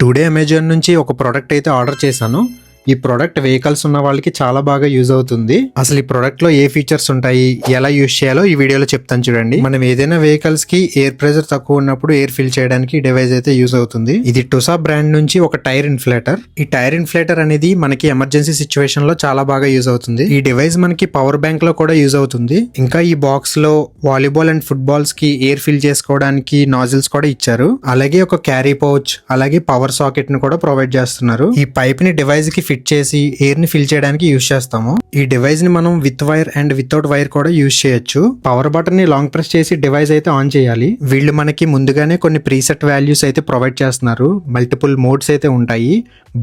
Today Amazon నుంచి ఒక product అయితే ఆర్డర్ చేశాను. ఈ ప్రోడక్ట్ వెహికల్స్ ఉన్న వాళ్ళకి చాలా బాగా యూజ్ అవుతుంది. అసలు ఈ ప్రోడక్ట్ లో ఏ ఫీచర్స్ ఉంటాయి, ఎలా యూజ్ చేయాలో ఈ వీడియోలో చెప్తాను చూడండి. మనం ఏదైనా వెహికల్స్ కి ఎయిర్ ప్రెషర్ తక్కువ ఉన్నప్పుడు ఎయిర్ ఫిల్ చేయడానికి ఈ డివైస్ అయితే యూజ్ అవుతుంది. ఇది టుసా బ్రాండ్ నుంచి ఒక టైర్ ఇన్ఫ్లేటర్. ఈ టైర్ ఇన్ఫ్లేటర్ అనేది మనకి ఎమర్జెన్సీ సిచ్యువేషన్ లో చాలా బాగా యూజ్ అవుతుంది. ఈ డివైస్ మనకి పవర్ బ్యాంక్ లో కూడా యూజ్ అవుతుంది. ఇంకా ఈ బాక్స్ లో వాలీబాల్ అండ్ ఫుట్బాల్స్ కి ఎయిర్ ఫిల్ చేసుకోవడానికి నాజిల్స్ కూడా ఇచ్చారు. అలాగే ఒక క్యారీ పౌచ్, అలాగే పవర్ సాకెట్ ని కూడా ప్రొవైడ్ చేస్తున్నారు. ఈ పైప్ ని డివైస్ కి ఫిట్ చేసి ఎయిర్ ని ఫిల్ చేయడానికి యూజ్ చేస్తాము. ఈ డివైస్ ని మనం with wire and without wire కూడా యూజ్ చేయొచ్చు. పవర్ బటన్ ని లాంగ్ ప్రెస్ చేసి డివైస్ అయితే ఆన్ చేయాలి. వీళ్ళు మనకి ముందుగానే కొన్ని ప్రీసెట్ వాల్యూస్ అయితే ప్రొవైడ్ చేస్తున్నారు. మల్టిపుల్ మోడ్స్ అయితే ఉంటాయి.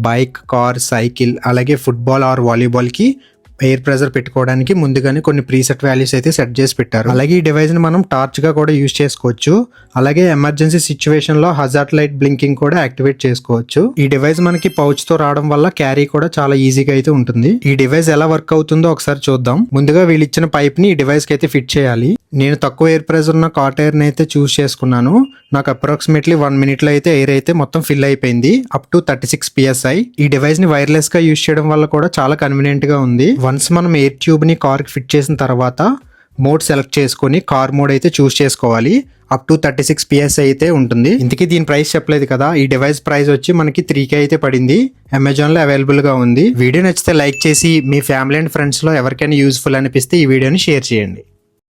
బైక్, కార్, సైకిల్, అలాగే ఫుట్బాల్ ఆర్ వాలీబాల్ కి ఎయిర్ ప్రెషర్ పెట్టుకోవడానికి ముందుగానే కొన్ని ప్రీసెట్ వాల్యూస్ అయితే సెట్ చేసి పెట్టారు. అలాగే ఈ డివైస్ ని మనం టార్చ్ గా కూడా యూజ్ చేసుకోవచ్చు. అలాగే ఎమర్జెన్సీ సిచ్యువేషన్ లో హజార్డ్ లైట్ బ్లింకింగ్ కూడా యాక్టివేట్ చేసుకోవచ్చు. ఈ డివైస్ మనకి పౌచ్ తో రావడం వల్ల క్యారీ కూడా చాలా ఈజీగా అయితే ఉంటుంది. ఈ డివైస్ ఎలా వర్క్ అవుతుందో ఒకసారి చూద్దాం. ముందుగా వీళ్ళు ఇచ్చిన పైప్ ని ఈ డివైస్ కి అయితే ఫిట్ చేయాలి. నేను తక్కువ ఎయిర్ ప్రెషర్ ఉన్న కాట్ ఎయిర్ ని అయితే చూస్ చేసుకున్నాను. నాకు అప్రాక్సిమేట్లీ 1 minute లో అయితే ఎయిర్ అయితే మొత్తం ఫిల్ అయిపోయింది. Up to 36 PSI. ఈ డివైస్ ని వైర్లెస్ గా యూజ్ చేయడం వల్ల కూడా చాలా కన్వీనియంట్ గా ఉంది. వన్స్ మనం ఎయిర్ ట్యూబ్ ని కార్ కి ఫిట్ చేసిన తర్వాత మోడ్ సెలెక్ట్ చేసుకుని కార్ మోడ్ అయితే చూస్ చేసుకోవాలి. అప్ టు 36 PSI అయితే ఉంటుంది. ఇంతకీ దీని ప్రైస్ చెప్పలేదు కదా. ఈ డివైస్ ప్రైస్ వచ్చి మనకి 3K అయితే పడింది. అమెజాన్ లో అవైలబుల్ గా ఉంది. వీడియో నచ్చితే లైక్ చేసి మీ ఫ్యామిలీ అండ్ ఫ్రెండ్స్ లో ఎవరికైనా యూస్ఫుల్ అనిపిస్తే ఈ వీడియోని షేర్ చేయండి.